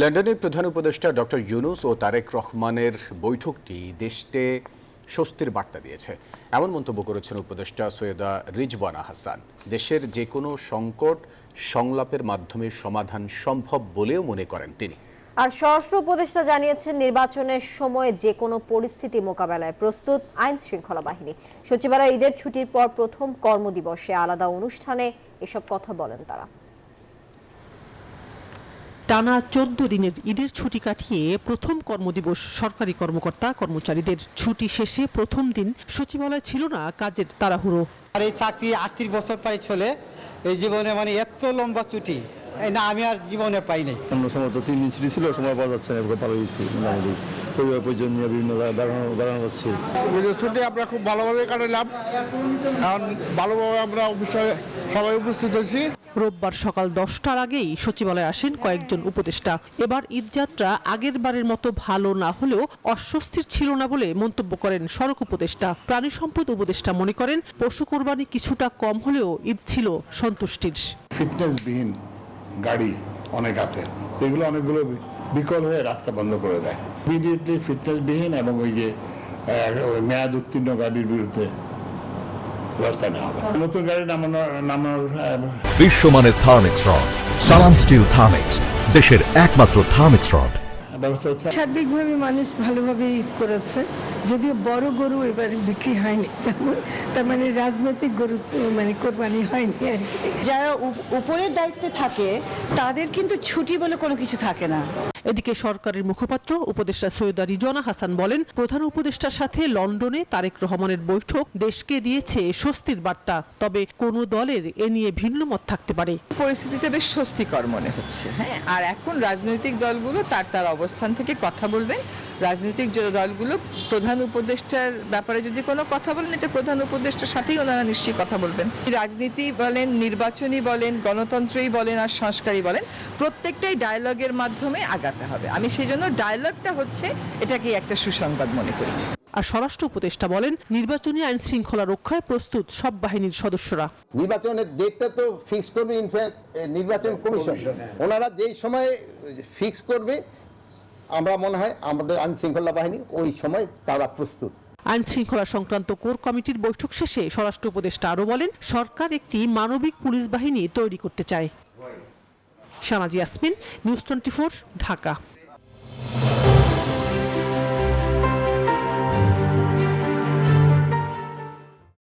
লন্ডনে প্রধান উপদেষ্টা ডক্টর ইউনূস ও তারেক রহমানের বৈঠকটি দেশকে স্বস্তির বার্তা দিয়েছে, এমন মন্তব্য করেছেন উপদেষ্টা সৈয়দা রিজওয়ানা হাসান। দেশের যে কোনো সংকট সংলাপের মাধ্যমে সমাধান সম্ভব বলেও মনে করেন তিনি। আর স্বরাষ্ট্র উপদেষ্টা জানিয়েছেন, নির্বাচনের সময় যে কোনো পরিস্থিতি মোকাবেলায় প্রস্তুত আইন শৃঙ্খলা বাহিনী। সচিবালয় ঈদের ছুটির পর প্রথম কর্মদিবসে আলাদা অনুষ্ঠানে এসব কথা বলেন তারা। টানা 14 দিনের ঈদের ছুটি কাটিয়ে প্রথম কর্মদিবস সরকারি কর্মকর্তা কর্মচারীদের। ছুটি শেষে প্রথম দিন সচিবালয় ছিল না কাজের তাড়াহুড়ো। আর এই চাকরি 38 বছর পাই চলে, এই জীবনে এত লম্বা ছুটি না আমি আর জীবনে পাই নাই। অন্য সময় তো 3 দিন ছুটি ছিল, সময় পাওয়া যাচ্ছে না, ভালো হয়েছে। মোটামুটি পরিবার পরিজন নিয়ে বিভিন্ন বেড়ানো যাচ্ছে। ছুটি আমরা খুব ভালোভাবে কাটালাম, কারণ ভালোভাবে আমরা অবশ্যই সবাই উপস্থিত হয়েছি। রোববার সকাল 10টার আগেই সচিবালয়ে আসেন কয়েকজন উপদেষ্টা। এবার ঈদযাত্রা আগের বারের মতো ভালো না হলেও অস্বস্তির ছিল না বলে মন্তব্য করেন সড়ক উপদেষ্টা। প্রাণী সম্পদ উপদেষ্টা মনে করেন, পশু কোরবানি কিছুটা কম হলেও ঈদ ছিল সন্তুষ্টির। ফিটনেসবিহীন গাড়ি অনেক আছে, এগুলো অনেকগুলো বিকল হয়ে রাস্তা বন্ধ করে দেয়। ইমিডিয়েটলি ফিটনেসবিহীন এবং ওই যে মেয়াদ উত্তীর্ণ গাড়ির বিরুদ্ধে ব্যবস্থা নেওয়া হবে। নতুন গাড়ি নামানোর বিশ্বমানের থার্মিক্স রড, সালাম স্টিল থার্মিক্স, দেশের একমাত্র থার্মিক্স রড। সার্বিকভাবে মানুষ ভালোভাবে ঈদ করেছে, যদিও বড় গরু এবার বিক্রি হয়নি, তার মানে রাজনৈতিক গরু কোরবানি হয়নি আর কি। যারা উপরের দায়িত্বে থাকে তাদের কিন্তু ছুটি বলে কোনো কিছু থাকে না। এদিকে সরকারের মুখপাত্র উপদেষ্টা সৈয়দা রিজওয়ানা হাসান বলেন, প্রধান উপদেষ্টার সাথে লন্ডনে তারেক রহমানের বৈঠক দেশকে দিয়েছে স্বস্তির বার্তা। তবে কোনো দলের এ নিয়ে ভিন্ন মত থাকতে পারে। পরিস্থিতিটা বেশ স্বস্তিকর মনে হচ্ছে। হ্যাঁ, আর এখন রাজনৈতিক দলগুলো তার অবস্থান থেকে কথা বলবেন। রাজনৈতিক দলগুলো প্রধান উপদেষ্টার ব্যাপারে যদি কোনো কথা বলেন, এটা প্রধান উপদেষ্টার সাথেই ওনারা নিশ্চয়ই কথা বলবেন। রাজনীতি বলেন, নির্বাচনী বলেন, গণতন্ত্রই বলেন আর সংস্কারই বলেন, প্রত্যেকটাই ডায়ালগের মাধ্যমে আগাতে হবে। আমি সেই জন্য ডায়ালগটা হচ্ছে এটাকে একটা সুসংবাদ মনে করি। আর স্বরাষ্ট্র উপদেষ্টা বলেন, নির্বাচনী আইন শৃঙ্খলা রক্ষায় প্রস্তুত সব বাহিনীর সদস্যরা। নির্বাচনের ডেটটা তো ফিক্স করবে নির্বাচন কমিশন, ওনারা যেই সময় ফিক্স করবে আমরা মনে হয় আমাদের আইন শৃঙ্খলা বাহিনী ওই সময় তারা প্রস্তুত। আইন শৃঙ্খলা সংক্রান্ত কোর কমিটির বৈঠক শেষে স্বরাষ্ট্র উপদেষ্টা আরও বলেন, সরকার একটি মানবিক পুলিশ বাহিনী তৈরি করতে চায়। শানাজি ইয়াসমিন, নিউজ 24, ঢাকা।